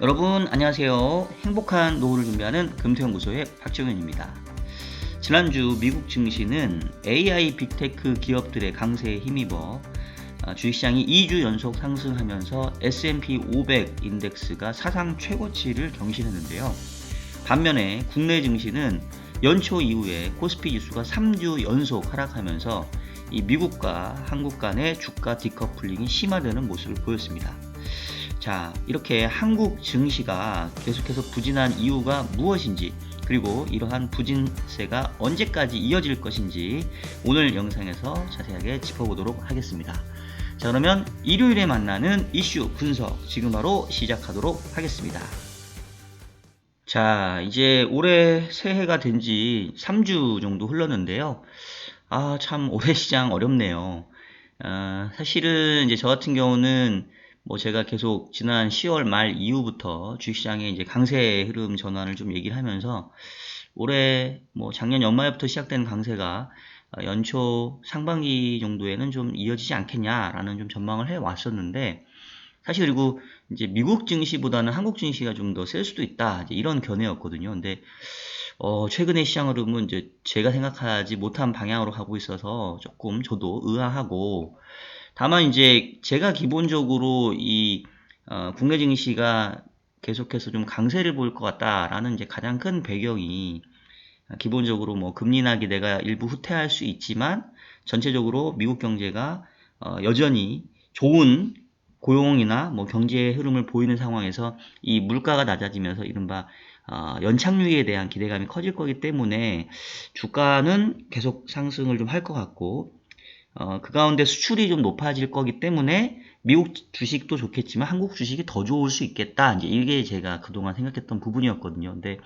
여러분 안녕하세요. 행복한 노후를 준비하는 금태연구소의 박정현입니다. 지난주 미국 증시는 AI 빅테크 기업들의 강세에 힘입어 주식시장이 2주 연속 상승하면서 S&P 500 인덱스가 사상 최고치를 경신했는데요. 반면에 국내 증시는 연초 이후에 코스피 지수가 3주 연속 하락하면서 이 미국과 한국 간의 주가 디커플링이 심화되는 모습을 보였습니다. 자, 이렇게 한국 증시가 계속해서 부진한 이유가 무엇인지, 그리고 이러한 부진세가 언제까지 이어질 것인지 오늘 영상에서 자세하게 짚어보도록 하겠습니다. 자, 그러면 일요일에 만나는 이슈 분석 지금 바로 시작하도록 하겠습니다. 자, 이제 올해 새해가 된 지 3주 정도 흘렀는데요. 참 올해 시장 어렵네요. 사실은 이제 저 같은 경우는 뭐 제가 계속 지난 10월 말 이후부터 주식시장의 이제 강세 흐름 전환을 좀 얘기를 하면서 올해 뭐 작년 연말부터 시작된 강세가 연초 상반기 정도에는 좀 이어지지 않겠냐라는 좀 전망을 해 왔었는데, 사실 그리고 이제 미국 증시보다는 한국 증시가 좀 더 셀 수도 있다, 이제 이런 견해였거든요. 근데 최근의 시장 흐름은 이제 제가 생각하지 못한 방향으로 가고 있어서 조금 저도 의아하고, 다만 이제 제가 기본적으로 이 국내 증시가 계속해서 좀 강세를 보일 것 같다라는 이제 가장 큰 배경이, 기본적으로 뭐 금리 인하 기대가 일부 후퇴할 수 있지만 전체적으로 미국 경제가 여전히 좋은 고용이나 뭐 경제의 흐름을 보이는 상황에서 이 물가가 낮아지면서 이른바 연착륙에 대한 기대감이 커질 거기 때문에 주가는 계속 상승을 좀 할 것 같고, 그 가운데 수출이 좀 높아질 거기 때문에 미국 주식도 좋겠지만 한국 주식이 더 좋을 수 있겠다, 이제 이게 제가 그동안 생각했던 부분이었거든요. 근데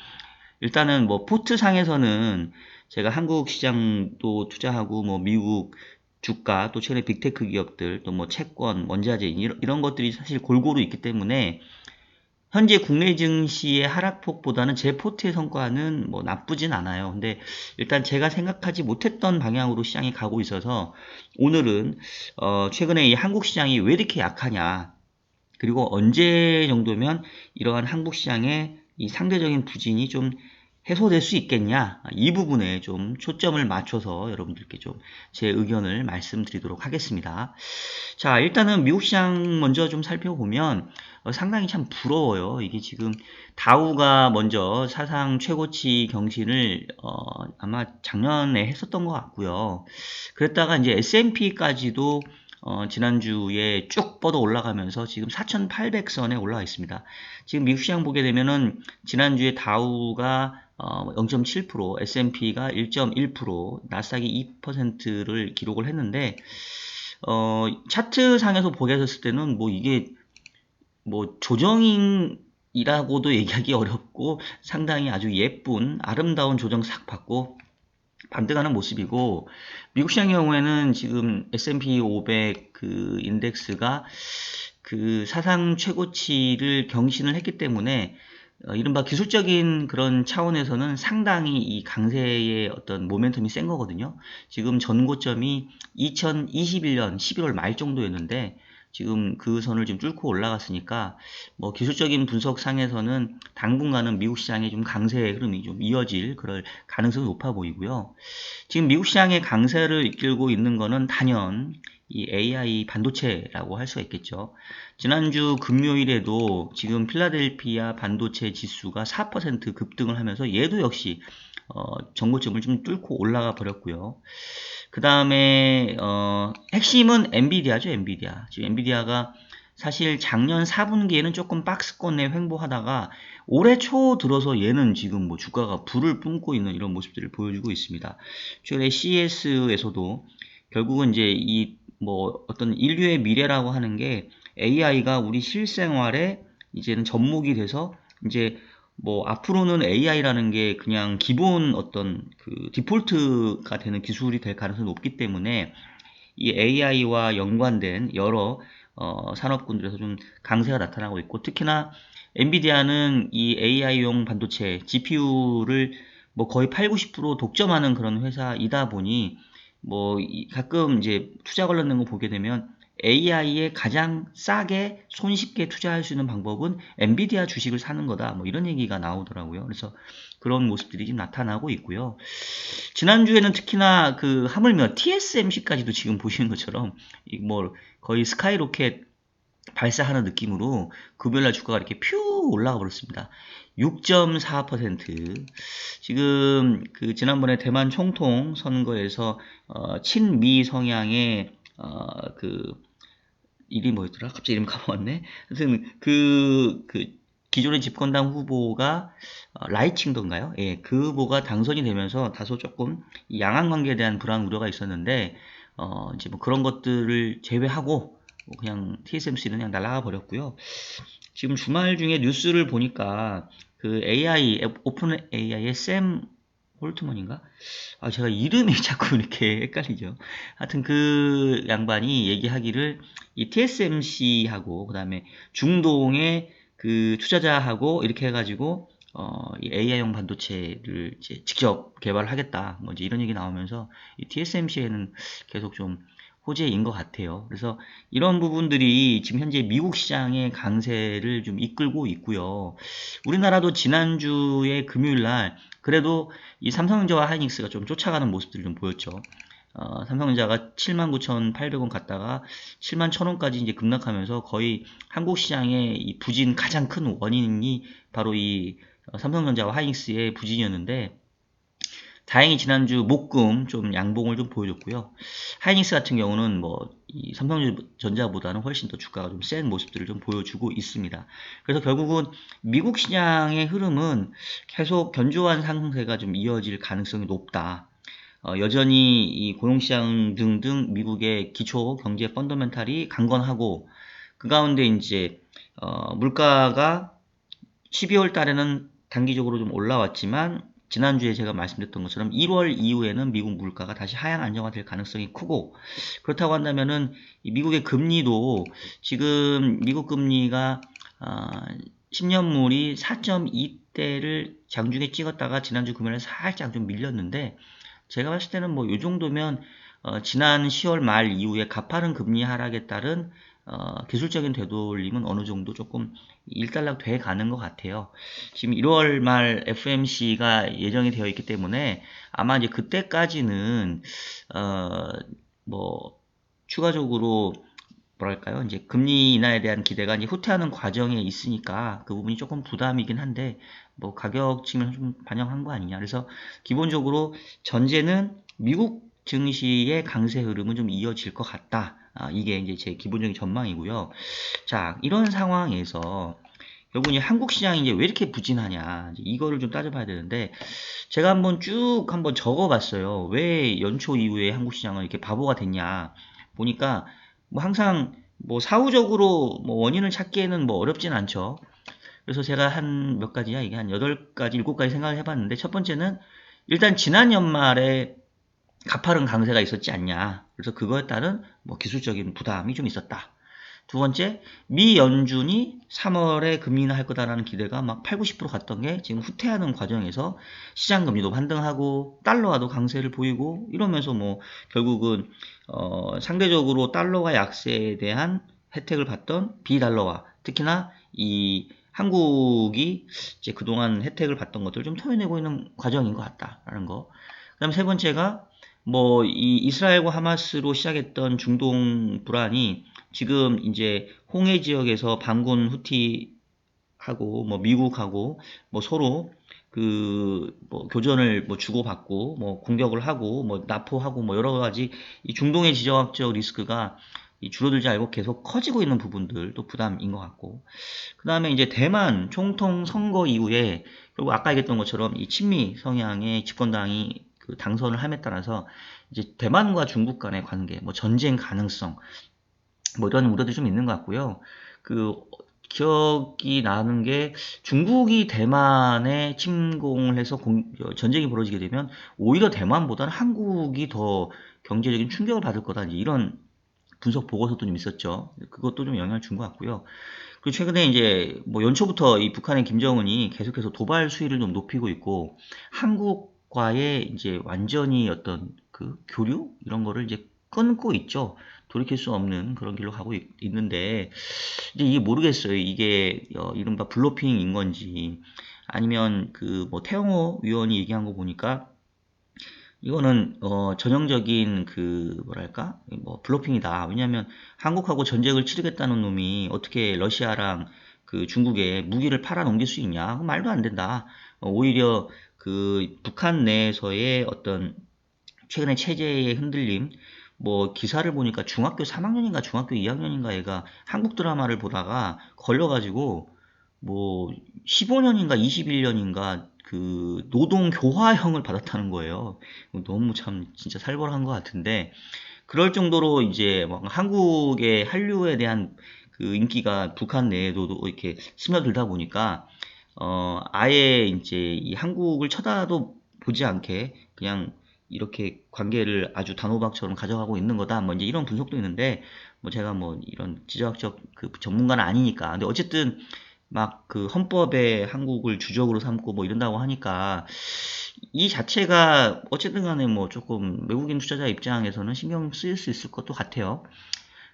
일단은 뭐 포트 상에서는 제가 한국 시장도 투자하고 뭐 미국 주가, 또 최근에 빅테크 기업들, 또 뭐 채권, 원자재 이런 것들이 사실 골고루 있기 때문에 현재 국내 증시의 하락폭보다는 제 포트의 성과는 뭐 나쁘진 않아요. 근데 일단 제가 생각하지 못했던 방향으로 시장이 가고 있어서 오늘은 최근에 이 한국 시장이 왜 이렇게 약하냐, 그리고 언제 정도면 이러한 한국 시장의 이 상대적인 부진이 좀 해소될 수 있겠냐, 이 부분에 좀 초점을 맞춰서 여러분들께 좀 제 의견을 말씀드리도록 하겠습니다. 자, 일단은 미국 시장 먼저 좀 살펴보면 상당히 참 부러워요. 이게 지금 다우가 먼저 사상 최고치 경신을 아마 작년에 했었던 것 같고요. 그랬다가 이제 S&P까지도 지난주에 쭉 뻗어 올라가면서 지금 4,800선에 올라와 있습니다. 지금 미국 시장 보게 되면은 지난주에 다우가 0.7%, S&P가 1.1%, 나스닥이 2%를 기록을 했는데, 차트 상에서 보게 됐을 때는 뭐 이게 뭐 조정이라고도 얘기하기 어렵고 상당히 아주 예쁜 아름다운 조정 싹 받고 반등하는 모습이고, 미국 시장 경우에는 지금 S&P 500 그 인덱스가 그 사상 최고치를 경신을 했기 때문에 이른바 기술적인 그런 차원에서는 상당히 이 강세의 어떤 모멘텀이 센 거거든요. 지금 전고점이 2021년 11월 말 정도였는데 지금 그 선을 좀 뚫고 올라갔으니까 뭐 기술적인 분석 상에서는 당분간은 미국 시장의 좀 강세의 흐름이 좀 이어질 그럴 가능성이 높아 보이고요. 지금 미국 시장의 강세를 이끌고 있는 거는 단연 이 AI 반도체라고 할 수가 있겠죠. 지난주 금요일에도 지금 필라델피아 반도체 지수가 4% 급등을 하면서 얘도 역시 전고점을 좀 뚫고 올라가 버렸고요. 그 다음에 핵심은 엔비디아죠. 엔비디아. 지금 엔비디아가 사실 작년 4분기에는 조금 박스권 내 횡보하다가 올해 초 들어서 얘는 지금 뭐 주가가 불을 뿜고 있는 이런 모습들을 보여주고 있습니다. 최근에 CES에서도 결국은 이제 이 뭐 어떤 인류의 미래라고 하는 게 AI가 우리 실생활에 이제는 접목이 돼서 이제 뭐 앞으로는 AI라는 게 그냥 기본 어떤 그 디폴트가 되는 기술이 될 가능성이 높기 때문에 이 AI와 연관된 여러 산업군들에서 좀 강세가 나타나고 있고, 특히나 엔비디아는 이 AI용 반도체 GPU를 뭐 거의 8, 90% 독점하는 그런 회사이다 보니 가끔 이제 투자 관련된 거 보게 되면 AI에 가장 싸게 손쉽게 투자할 수 있는 방법은 엔비디아 주식을 사는 거다. 뭐 이런 얘기가 나오더라고요. 그래서 그런 모습들이 지금 나타나고 있고요. 지난주에는 특히나 하물며 TSMC까지도 지금 보시는 것처럼 거의 스카이로켓 발사하는 느낌으로 금요일날 주가가 이렇게 퓨 올라가 버렸습니다. 6.4%. 지금 지난번에 대만 총통 선거에서 친미 성향의 이름이 뭐였더라? 갑자기 이름 까먹었네. 하여튼 기존의 집권당 후보가 라이칭던가요? 예, 그 후보가 당선이 되면서 다소 조금 양안 관계에 대한 불안 우려가 있었는데 이제 그런 것들을 제외하고 그냥 TSMC는 그냥 날아가 버렸고요. 지금 주말 중에 뉴스를 보니까 오픈 AI의 샘 홀트먼인가? 제가 이름이 자꾸 이렇게 헷갈리죠. 하여튼 그 양반이 얘기하기를 이 TSMC하고 그다음에 중동의 투자자하고 이렇게 해가지고 이 AI용 반도체를 이제 직접 개발하겠다. 뭐 이제 이런 얘기 나오면서 이 TSMC에는 계속 좀 호재인 것 같아요. 그래서 이런 부분들이 지금 현재 미국 시장의 강세를 좀 이끌고 있고요. 우리나라도 지난주에 금요일 날 그래도 이 삼성전자와 하이닉스가 좀 쫓아가는 모습들을 좀 보였죠. 삼성전자가 79,800원 갔다가 71,000원까지 이제 급락하면서 거의 한국 시장의 이 부진 가장 큰 원인이 바로 이 삼성전자와 하이닉스의 부진이었는데 다행히 지난주 목금 좀 양봉을 좀 보여줬고요. 하이닉스 같은 경우는 이 삼성전자보다는 훨씬 더 주가가 좀 센 모습들을 좀 보여주고 있습니다. 그래서 결국은 미국 시장의 흐름은 계속 견조한 상승세가 좀 이어질 가능성이 높다. 여전히 이 고용시장 등등 미국의 기초 경제 펀더멘탈이 강건하고 그 가운데 이제 물가가 12월 달에는 단기적으로 좀 올라왔지만 지난주에 제가 말씀드렸던 것처럼 1월 이후에는 미국 물가가 다시 하향 안정화될 가능성이 크고 그렇다고 한다면은 미국의 금리도 지금 미국 금리가 10년물이 4.2대를 장중에 찍었다가 지난주 금요일에 살짝 좀 밀렸는데 제가 봤을 때는 이 정도면 지난 10월 말 이후에 가파른 금리 하락에 따른 기술적인 되돌림은 어느 정도 조금 일단락 돼 가는 것 같아요. 지금 1월 말 FMC가 예정이 되어 있기 때문에 아마 이제 그때까지는 추가적으로 뭐랄까요? 이제 금리 인하에 대한 기대가 이제 후퇴하는 과정에 있으니까 그 부분이 조금 부담이긴 한데 가격 측면을 좀 반영한 거 아니냐. 그래서 기본적으로 전제는 미국 증시의 강세 흐름은 좀 이어질 것 같다. 이게 이제 제 기본적인 전망이고요. 자, 이런 상황에서 결국 이제 한국 시장이 이제 왜 이렇게 부진하냐. 이거를 좀 따져봐야 되는데 제가 한번 적어봤어요. 왜 연초 이후에 한국 시장은 이렇게 바보가 됐냐. 보니까 항상 사후적으로 원인을 찾기에는 어렵진 않죠. 그래서 제가 한 몇 가지야? 이게 한 8가지, 7가지 생각을 해봤는데 첫 번째는 일단 지난 연말에 가파른 강세가 있었지 않냐. 그래서 그거에 따른 기술적인 부담이 좀 있었다. 두 번째, 미 연준이 3월에 금리 인하할 거다라는 기대가 막 8, 90% 갔던 게 지금 후퇴하는 과정에서 시장 금리도 반등하고 달러화도 강세를 보이고 이러면서 결국은 상대적으로 달러화 약세에 대한 혜택을 받던 비달러화, 특히나 이 한국이 이제 그동안 혜택을 받던 것들을 좀 토해내고 있는 과정인 것 같다라는 거. 그다음 세 번째가 이 이스라엘과 하마스로 시작했던 중동 불안이 지금 이제 홍해 지역에서 반군 후티하고 미국하고 서로 교전을 주고받고 공격을 하고 납포하고 여러 가지 이 중동의 지정학적 리스크가 줄어들지 않고 계속 커지고 있는 부분들도 부담인 것 같고 그 다음에 이제 대만 총통 선거 이후에 결국 아까 얘기했던 것처럼 이 친미 성향의 집권당이 당선을 함에 따라서 이제 대만과 중국 간의 관계, 전쟁 가능성, 이런 우려들이 좀 있는 것 같고요. 기억이 나는 게 중국이 대만에 침공을 해서 전쟁이 벌어지게 되면 오히려 대만보다는 한국이 더 경제적인 충격을 받을 거다. 이런 분석 보고서도 좀 있었죠. 그것도 좀 영향을 준 것 같고요. 그리고 최근에 이제 연초부터 이 북한의 김정은이 계속해서 도발 수위를 좀 높이고 있고 한국과의 이제 완전히 어떤 그 교류 이런 거를 이제 끊고 있죠. 돌이킬 수 없는 그런 길로 가고 있는데 이제 이게 모르겠어요. 이게 이른바 블로핑인 건지 아니면 그 뭐 태영호 위원이 얘기한 거 보니까 이거는 전형적인 그 뭐랄까 뭐 블로핑이다. 왜냐하면 한국하고 전쟁을 치르겠다는 놈이 어떻게 러시아랑 그 중국에 무기를 팔아 넘길 수 있냐? 말도 안 된다. 오히려 그 북한 내에서의 어떤 최근에 체제의 흔들림, 뭐 기사를 보니까 중학교 3학년인가 중학교 2학년인가 애가 한국 드라마를 보다가 걸려가지고 뭐 15년인가 21년인가 그 노동 교화형을 받았다는 거예요. 너무 참 진짜 살벌한 것 같은데 그럴 정도로 이제 막 한국의 한류에 대한 그 인기가 북한 내에도 이렇게 스며들다 보니까 아예 이제 이 한국을 쳐다도 보지 않게 그냥 이렇게 관계를 아주 단호박처럼 가져가고 있는 거다. 뭐 이제 이런 분석도 있는데 뭐 제가 뭐 이런 지정학적 그 전문가는 아니니까. 근데 어쨌든 막 그 헌법에 한국을 주적으로 삼고 뭐 이런다고 하니까 이 자체가 어쨌든 간에 뭐 조금 외국인 투자자 입장에서는 신경 쓰일 수 있을 것도 같아요.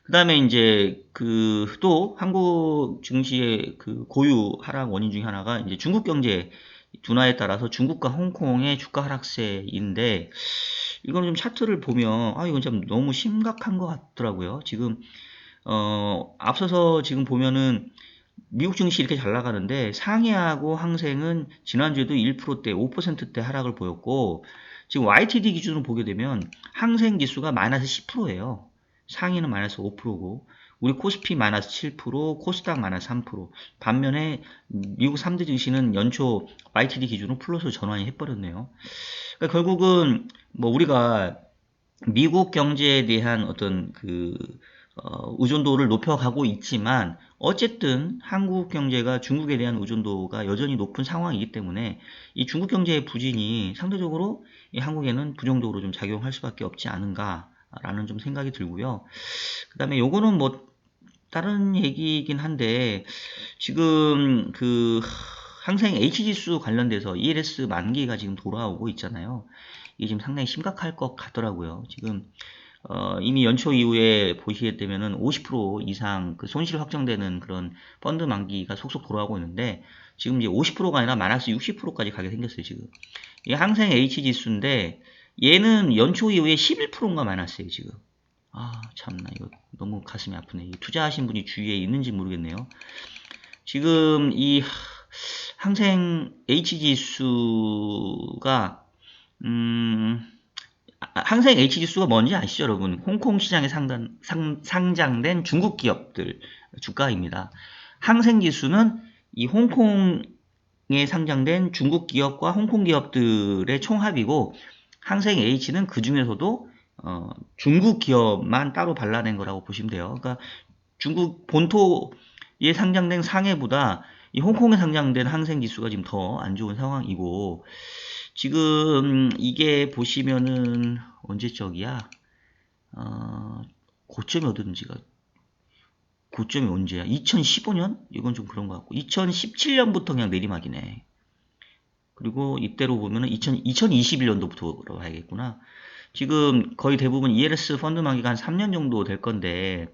그 다음에 이제 그 또 한국 증시의 그 고유 하락 원인 중에 하나가 이제 중국 경제 둔화에 따라서 중국과 홍콩의 주가 하락세인데 이건 좀 차트를 보면 아 이건 좀 너무 심각한 것 같더라고요. 지금 앞서서 지금 보면은 미국 증시 이렇게 잘 나가는데 상해하고 항생은 지난주에도 1%대, 5%대 하락을 보였고 지금 YTD 기준으로 보게 되면 항생 지수가 마이너스 10%예요. 상해는 마이너스 5%고 우리 코스피 마이너스 7%, 코스닥 마이너스 3%. 반면에 미국 3대 증시는 연초 YTD 기준으로 플러스 전환이 해버렸네요. 그러니까 결국은 뭐 우리가 미국 경제에 대한 어떤 그 의존도를 높여가고 있지만 어쨌든 한국 경제가 중국에 대한 의존도가 여전히 높은 상황이기 때문에 이 중국 경제의 부진이 상대적으로 이 한국에는 부정적으로 좀 작용할 수밖에 없지 않은가라는 좀 생각이 들고요. 그 다음에 요거는 뭐 다른 얘기이긴 한데 지금 그 항생 H지수 관련돼서 ELS 만기가 지금 돌아오고 있잖아요. 이게 지금 상당히 심각할 것 같더라고요. 지금 이미 연초 이후에 보시게 되면은 50% 이상 그 손실 확정되는 그런 펀드 만기가 속속 돌아오고 있는데 지금 이제 50%가 아니라 마이너스 60%까지 가게 생겼어요, 지금. 이 항생 H 지수인데 얘는 연초 이후에 11%인가 마이너스예요, 지금. 아, 참나 이거 너무 가슴이 아프네. 투자하신 분이 주위에 있는지 모르겠네요. 지금 이 항생 H 지수가 항생 H지수가 뭔지 아시죠, 여러분? 홍콩 시장에 상장된 중국 기업들 주가입니다. 항생지수는 이 홍콩에 상장된 중국 기업과 홍콩 기업들의 총합이고, 항생 H는 그 중에서도 중국 기업만 따로 발라낸 거라고 보시면 돼요. 그러니까 중국 본토에 상장된 상해보다 이 홍콩에 상장된 항생지수가 지금 더 안 좋은 상황이고, 지금 이게 보시면은 언제적이야? 고점이 어딘지가 고점이 언제야? 2015년? 이건 좀 그런 것 같고 2017년부터 그냥 내리막이네. 그리고 이때로 보면은 2021년도부터 봐야겠구나. 지금 거의 대부분 ELS 펀드 만기가 한 3년 정도 될 건데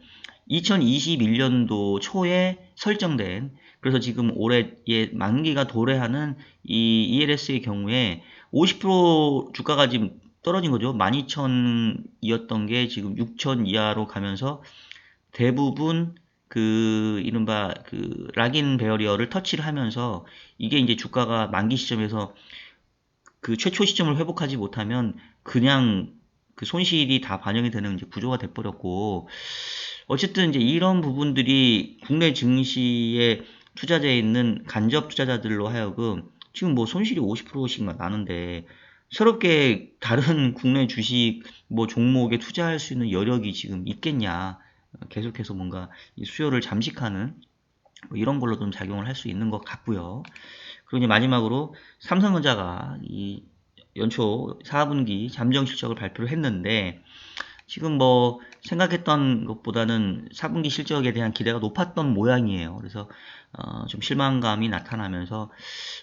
2021년도 초에 설정된 그래서 지금 올해 만기가 도래하는 이 ELS의 경우에 50% 주가가 지금 떨어진 거죠. 12,000이었던 게 지금 6,000 이하로 가면서 대부분 그 이른바 그 락인 베어리어를 터치를 하면서 이게 이제 주가가 만기 시점에서 그 최초 시점을 회복하지 못하면 그냥 그 손실이 다 반영이 되는 이제 구조가 돼버렸고 어쨌든 이제 이런 부분들이 국내 증시에 투자자에 있는 간접 투자자들로 하여금 지금 뭐 손실이 50%씩 나는데 새롭게 다른 국내 주식 뭐 종목에 투자할 수 있는 여력이 지금 있겠냐 계속해서 뭔가 수요를 잠식하는 뭐 이런 걸로 좀 작용을 할 수 있는 것 같고요. 그리고 이제 마지막으로 삼성전자가 이 연초 4분기 잠정 실적을 발표를 했는데 지금 뭐 생각했던 것보다는 4분기 실적에 대한 기대가 높았던 모양이에요. 그래서 좀 실망감이 나타나면서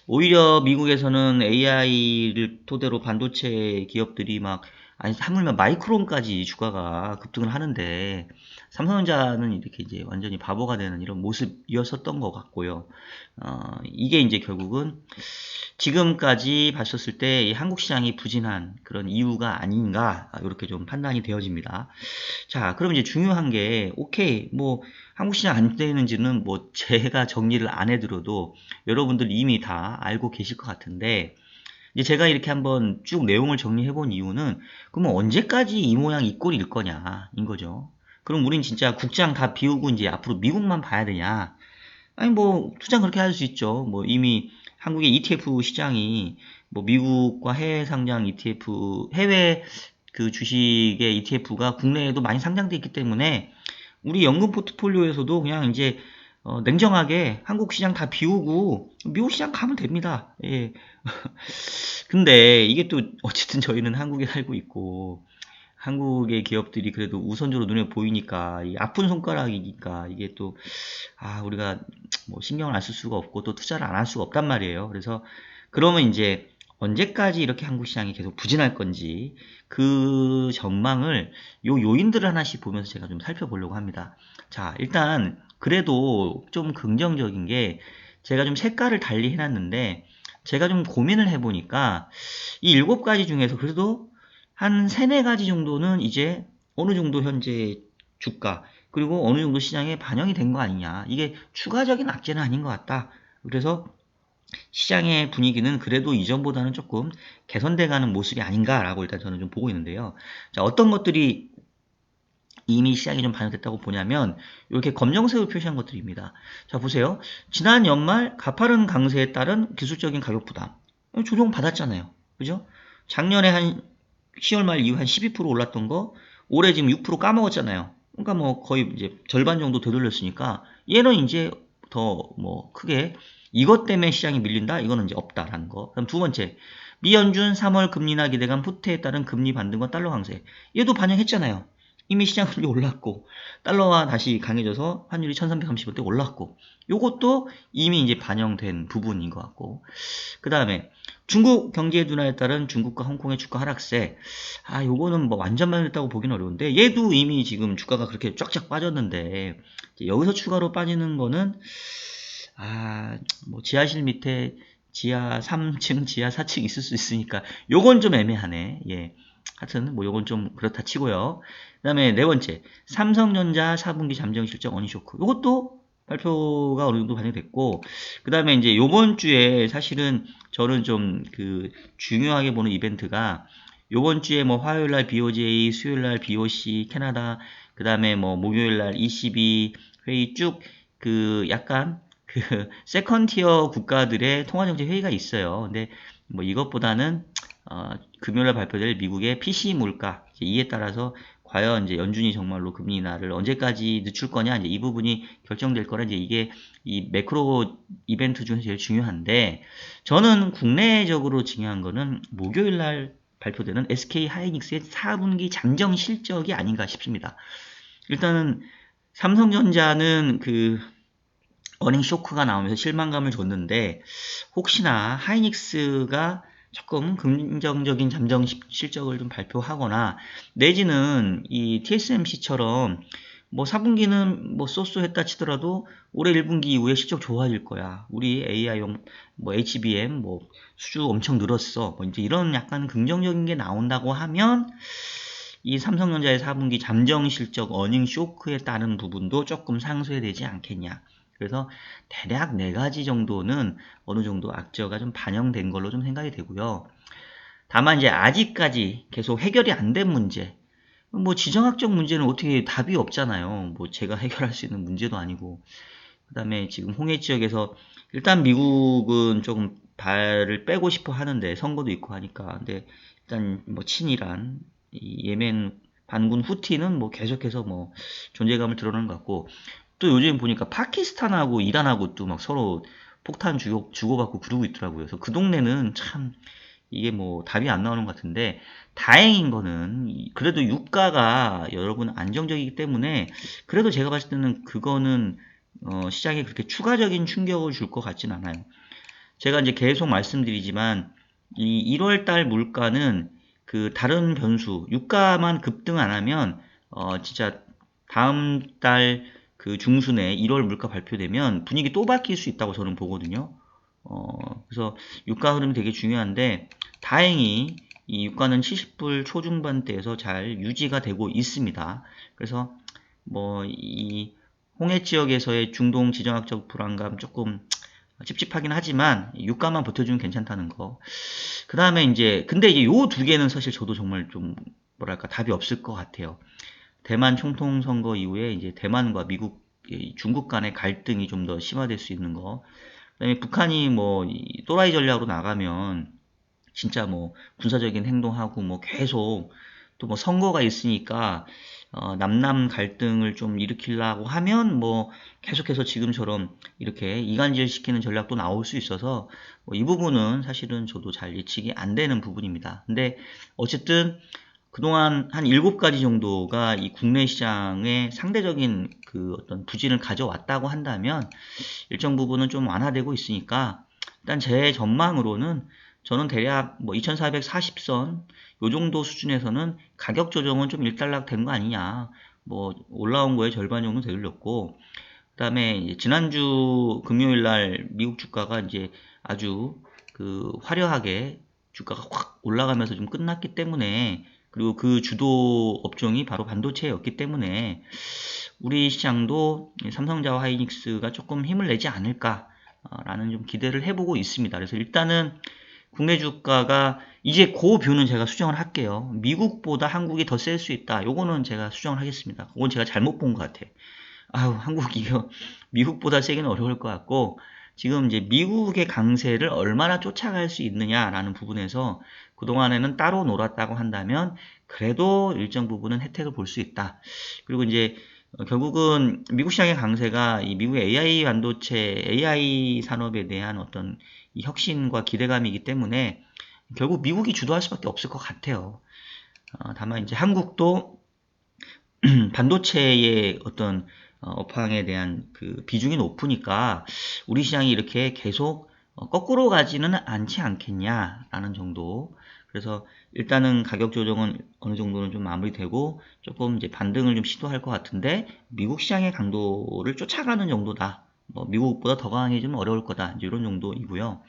오히려 미국에서는 AI를 토대로 반도체 기업들이 막 아니, 하물며 마이크론까지 주가가 급등을 하는데, 삼성전자는 이렇게 이제 완전히 바보가 되는 이런 모습이었었던 것 같고요. 이게 이제 결국은 지금까지 봤었을 때 이 한국 시장이 부진한 그런 이유가 아닌가, 이렇게 좀 판단이 되어집니다. 자, 그럼 이제 중요한 게, 오케이, 뭐, 한국 시장 안 되는지는 뭐, 제가 정리를 안 해드려도 여러분들 이미 다 알고 계실 것 같은데, 이제 제가 이렇게 한번 쭉 내용을 정리해 본 이유는, 그러면 언제까지 이 모양 이 꼴일 거냐, 인 거죠. 그럼 우린 진짜 국장 다 비우고 이제 앞으로 미국만 봐야 되냐? 아니, 뭐, 투자 그렇게 할 수 있죠. 뭐, 이미 한국의 ETF 시장이, 뭐, 미국과 해외 상장 ETF, 해외 그 주식의 ETF가 국내에도 많이 상장돼 있기 때문에, 우리 연금 포트폴리오에서도 그냥 이제, 냉정하게 한국 시장 다 비우고, 미국 시장 가면 됩니다. 예. 근데 이게 또, 어쨌든 저희는 한국에 살고 있고, 한국의 기업들이 그래도 우선적으로 눈에 보이니까, 이 아픈 손가락이니까, 이게 또, 우리가 뭐 신경을 안 쓸 수가 없고 또 투자를 안 할 수가 없단 말이에요. 그래서 그러면 이제 언제까지 이렇게 한국 시장이 계속 부진할 건지 그 전망을 요 요인들을 하나씩 보면서 제가 좀 살펴보려고 합니다. 자, 일단 그래도 좀 긍정적인 게 제가 좀 색깔을 달리 해놨는데 제가 좀 고민을 해보니까 이 7가지 중에서 그래도 한 3, 4가지 정도는 이제 어느 정도 현재 주가 그리고 어느 정도 시장에 반영이 된 거 아니냐. 이게 추가적인 악재는 아닌 것 같다. 그래서 시장의 분위기는 그래도 이전보다는 조금 개선돼가는 모습이 아닌가라고 일단 저는 좀 보고 있는데요. 자, 어떤 것들이 이미 시장이 좀 반영됐다고 보냐면 이렇게 검정색으로 표시한 것들입니다. 자, 보세요. 지난 연말 가파른 강세에 따른 기술적인 가격 부담 조정 받았잖아요. 그죠? 작년에 한 10월 말 이후 한 12% 올랐던 거 올해 지금 6% 까먹었잖아요. 그러니까 뭐 거의 이제 절반 정도 되돌렸으니까 얘는 이제 더 뭐 크게 이것 때문에 시장이 밀린다? 이거는 이제 없다라는 거. 그럼 두 번째, 미연준 3월 금리 인하 기대감 후퇴에 따른 금리 반등과 달러 강세. 얘도 반영했잖아요. 이미 시장금리 올랐고 달러가 다시 강해져서 환율이 1330원대 올랐고 요것도 이미 이제 반영된 부분인 것 같고 그 다음에 중국 경제 둔화에 따른 중국과 홍콩의 주가 하락세 요거는 뭐 완전 반영됐다고 보기는 어려운데 얘도 이미 지금 주가가 그렇게 쫙쫙 빠졌는데 여기서 추가로 빠지는 거는 뭐 지하실 밑에 지하 3층 지하 4층 있을 수 있으니까 요건 좀 애매하네. 예. 하여튼 뭐 요건 좀 그렇다 치고요. 그 다음에 네 번째 삼성전자 4분기 잠정 실적 어닝 쇼크 요것도 발표가 어느 정도 반영됐고 그 다음에 이제 요번 주에 사실은 저는 좀 그 중요하게 보는 이벤트가 요번 주에 뭐 화요일날 BOJ 수요일날 BOC 캐나다 그 다음에 뭐 목요일날 ECB 회의 쭉 그 약간 그 세컨티어 국가들의 통화정책 회의가 있어요. 근데 뭐 이것보다는 금요일에 발표될 미국의 PC 물가 이에 따라서 과연 이제 연준이 정말로 금리 인하를 언제까지 늦출 거냐 이제 이 부분이 결정될 거라 이제 이게 이 매크로 이벤트 중에서 제일 중요한데 저는 국내적으로 중요한 거는 목요일 날 발표되는 SK 하이닉스의 4분기 잠정 실적이 아닌가 싶습니다. 일단은 삼성전자는 그 어닝 쇼크가 나오면서 실망감을 줬는데 혹시나 하이닉스가 조금 긍정적인 잠정 실적을 좀 발표하거나 내지는 이 TSMC처럼 뭐 4분기는 뭐 쏘쏘했다 치더라도 올해 1분기 이후에 실적 좋아질 거야. 우리 AI용 뭐 HBM 뭐 수주 엄청 늘었어. 뭐 이제 이런 약간 긍정적인 게 나온다고 하면 이 삼성전자의 4분기 잠정 실적 어닝 쇼크에 따른 부분도 조금 상쇄되지 않겠냐. 그래서 대략 4가지 정도는 어느 정도 악재가 좀 반영된 걸로 좀 생각이 되고요. 다만 이제 아직까지 계속 해결이 안 된 문제, 뭐 지정학적 문제는 어떻게 답이 없잖아요. 뭐 제가 해결할 수 있는 문제도 아니고. 그 다음에 지금 홍해 지역에서 일단 미국은 조금 발을 빼고 싶어 하는데 선거도 있고 하니까. 근데 일단 뭐 친이란 이 예멘 반군 후티는 뭐 계속해서 뭐 존재감을 드러내는 것 같고 또 요즘 보니까 파키스탄하고 이란하고 또 막 서로 폭탄 주고받고 그러고 있더라고요. 그래서 그 동네는 참 이게 뭐 답이 안 나오는 것 같은데 다행인 거는 그래도 유가가 여러분 안정적이기 때문에 그래도 제가 봤을 때는 그거는 시장에 그렇게 추가적인 충격을 줄 것 같진 않아요. 제가 이제 계속 말씀드리지만 이 1월 달 물가는 그 다른 변수, 유가만 급등 안 하면 진짜 다음 달 그 중순에 1월 물가 발표되면 분위기 또 바뀔 수 있다고 저는 보거든요. 그래서 유가 흐름이 되게 중요한데 다행히 이 유가는 70불 초중반대에서 잘 유지가 되고 있습니다. 그래서 뭐 이 홍해 지역에서의 중동 지정학적 불안감 조금 찝찝하긴 하지만 유가만 버텨주면 괜찮다는 거. 그 다음에 이제 근데 이제 요 두 개는 사실 저도 정말 좀 뭐랄까 답이 없을 것 같아요. 대만 총통 선거 이후에 이제 대만과 미국, 중국 간의 갈등이 좀 더 심화될 수 있는 거. 그다음에 북한이 뭐 또라이 전략으로 나가면 진짜 뭐 군사적인 행동하고 뭐 계속 또 뭐 선거가 있으니까 남남 갈등을 좀 일으키려고 하면 뭐 계속해서 지금처럼 이렇게 이간질 시키는 전략도 나올 수 있어서 뭐이 부분은 사실은 저도 잘 예측이 안 되는 부분입니다. 근데 어쨌든 그동안 한 7가지 정도가 이 국내 시장에 상대적인 그 어떤 부진을 가져왔다고 한다면 일정 부분은 좀 완화되고 있으니까 일단 제 전망으로는 저는 대략 뭐 2440선 요 정도 수준에서는 가격 조정은 좀 일단락 된 거 아니냐. 뭐 올라온 거에 절반 정도 되돌렸고 그다음에 지난주 금요일 날 미국 주가가 이제 아주 그 화려하게 주가가 확 올라가면서 좀 끝났기 때문에 그리고 그 주도 업종이 바로 반도체였기 때문에 우리 시장도 삼성자와 하이닉스가 조금 힘을 내지 않을까라는 좀 기대를 해보고 있습니다. 그래서 일단은 국내 주가가 이제 그 뷰는 제가 수정을 할게요. 미국보다 한국이 더 셀 수 있다. 요거는 제가 수정을 하겠습니다. 그건 제가 잘못 본 것 같아. 아유, 한국이 이거 미국보다 세기는 어려울 것 같고 지금 이제 미국의 강세를 얼마나 쫓아갈 수 있느냐라는 부분에서 그동안에는 따로 놀았다고 한다면 그래도 일정 부분은 혜택을 볼 수 있다. 그리고 이제 결국은 미국 시장의 강세가 이 미국의 AI 반도체, AI 산업에 대한 어떤 이 혁신과 기대감이기 때문에 결국 미국이 주도할 수밖에 없을 것 같아요. 다만 이제 한국도 반도체의 어떤 업황에 대한 그 비중이 높으니까 우리 시장이 이렇게 계속 거꾸로 가지는 않지 않겠냐라는 정도. 그래서 일단은 가격 조정은 어느 정도는 좀 마무리되고 조금 이제 반등을 좀 시도할 것 같은데 미국 시장의 강도를 쫓아가는 정도다. 뭐 미국보다 더 강해지면 어려울 거다. 이제 이런 정도이고요.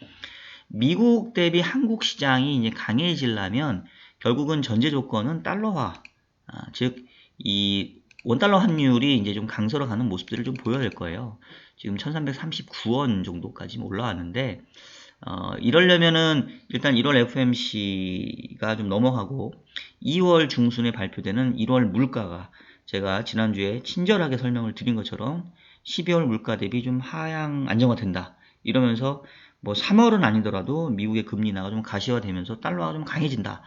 미국 대비 한국 시장이 이제 강해지려면 결국은 전제 조건은 달러화, 즉 이 원달러 환율이 이제 좀 강세로 가는 모습들을 좀 보여야 될 거예요. 지금 1339원 정도까지 올라왔는데 이러려면은 일단 1월 FMC가 좀 넘어가고 2월 중순에 발표되는 1월 물가가 제가 지난주에 친절하게 설명을 드린 것처럼 12월 물가 대비 좀 하향 안정화된다. 이러면서 뭐 3월은 아니더라도 미국의 금리 인하가 좀 가시화되면서 달러가 좀 강해진다.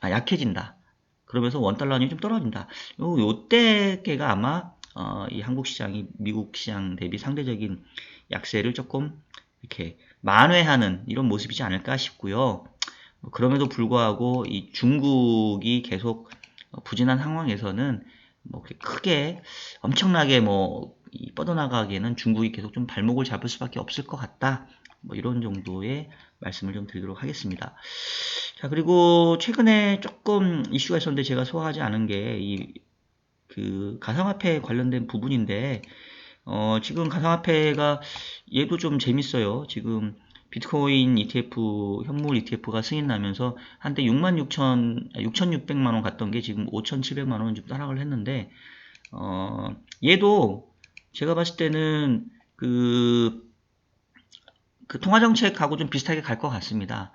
약해진다. 그러면서 원달러는 좀 떨어진다. 요때가 아마 이 한국 시장이 미국 시장 대비 상대적인 약세를 조금 이렇게 만회하는 이런 모습이지 않을까 싶고요. 그럼에도 불구하고 이 중국이 계속 부진한 상황에서는 뭐 크게 엄청나게 뭐 뻗어나가기에는 중국이 계속 좀 발목을 잡을 수밖에 없을 것 같다. 뭐 이런 정도의 말씀을 좀 드리도록 하겠습니다. 자, 그리고 최근에 조금 이슈가 있었는데 제가 소화하지 않은 게 그 가상화폐 관련된 부분인데 지금 가상화폐가 얘도 좀 재밌어요. 지금 비트코인 ETF, 현물 ETF가 승인 나면서 한때 6,600만 원 갔던 게 지금 5,700만 원 좀 하락을 했는데 얘도 제가 봤을 때는 그 통화정책하고 좀 비슷하게 갈 것 같습니다.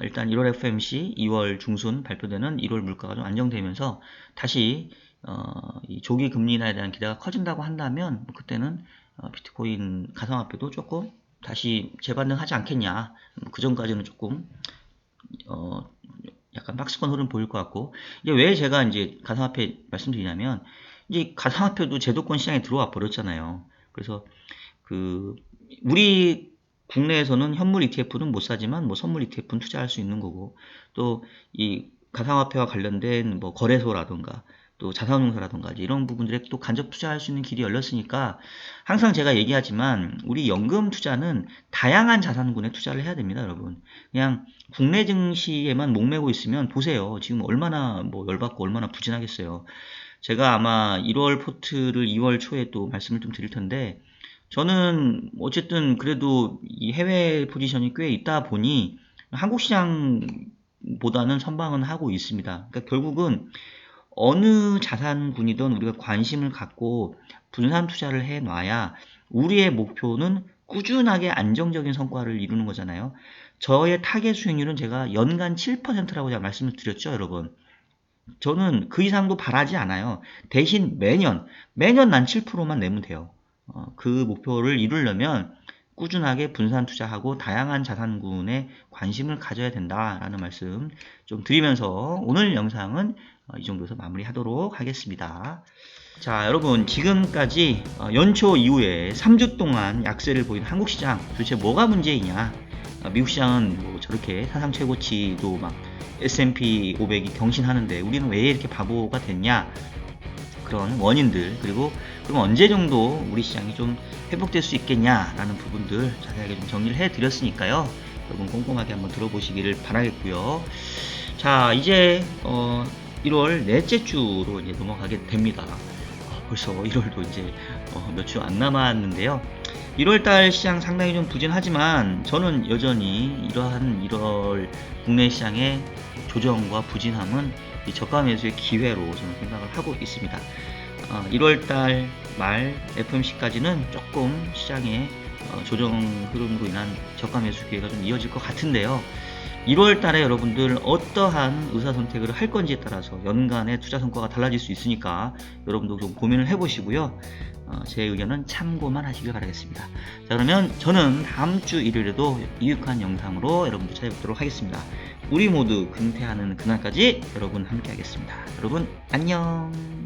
일단 1월 FMC 2월 중순 발표되는 1월 물가가 좀 안정되면서 다시 이 조기 금리 인하에 대한 기대가 커진다고 한다면 뭐 그때는 비트코인 가상화폐도 조금 다시 재반등하지 않겠냐. 그 전까지는 조금 약간 박스권 흐름 보일 것 같고 이제 왜 제가 이제 가상화폐 말씀드리냐면 이제 가상화폐도 제도권 시장에 들어와 버렸잖아요. 그래서 그 우리 국내에서는 현물 ETF는 못 사지만 뭐 선물 ETF는 투자할 수 있는 거고 또 이 가상화폐와 관련된 뭐 거래소라든가 또 자산운용사라던가 이런 부분들에 또 간접 투자할 수 있는 길이 열렸으니까 항상 제가 얘기하지만 우리 연금 투자는 다양한 자산군에 투자를 해야 됩니다, 여러분. 그냥 국내 증시에만 목매고 있으면 보세요. 지금 얼마나 뭐 열받고 얼마나 부진하겠어요. 제가 아마 1월 포트를 2월 초에 또 말씀을 좀 드릴 텐데 저는 어쨌든 그래도 이 해외 포지션이 꽤 있다 보니 한국 시장보다는 선방은 하고 있습니다. 그러니까 결국은 어느 자산군이든 우리가 관심을 갖고 분산 투자를 해 놔야 우리의 목표는 꾸준하게 안정적인 성과를 이루는 거잖아요. 저의 타겟 수익률은 제가 연간 7%라고 제가 말씀을 드렸죠, 여러분. 저는 그 이상도 바라지 않아요. 대신 매년 난 7%만 내면 돼요. 그 목표를 이루려면 꾸준하게 분산 투자하고 다양한 자산군에 관심을 가져야 된다라는 말씀 좀 드리면서 오늘 영상은 이 정도에서 마무리하도록 하겠습니다. 자, 여러분 지금까지 연초 이후에 3주 동안 약세를 보인 한국 시장 도대체 뭐가 문제이냐? 미국 시장은 뭐 저렇게 사상 최고치도 막 S&P 500이 경신하는데 우리는 왜 이렇게 바보가 됐냐? 그런 원인들 그리고 그럼 언제 정도 우리 시장이 좀 회복될 수 있겠냐라는 부분들 자세하게 좀 정리를 해드렸으니까요. 여러분 꼼꼼하게 한번 들어보시기를 바라겠고요. 자, 이제 1월 넷째 주로 이제 넘어가게 됩니다. 벌써 1월도 이제 몇 주 안 남았는데요. 1월달 시장 상당히 좀 부진하지만 저는 여전히 이러한 1월 국내 시장의 조정과 부진함은 이 저가 매수의 기회로 저는 생각을 하고 있습니다. 1월달 말 FOMC까지는 조금 시장의 조정 흐름으로 인한 저가 매수 기회가 좀 이어질 것 같은데요. 1월 달에 여러분들 어떠한 의사 선택을 할 건지에 따라서 연간의 투자 성과가 달라질 수 있으니까 여러분도 좀 고민을 해보시고요. 제 의견은 참고만 하시길 바라겠습니다. 자, 그러면 저는 다음 주 일요일에도 유익한 영상으로 여러분들 찾아뵙도록 하겠습니다. 우리 모두 금태하는 그날까지 여러분 함께 하겠습니다. 여러분 안녕.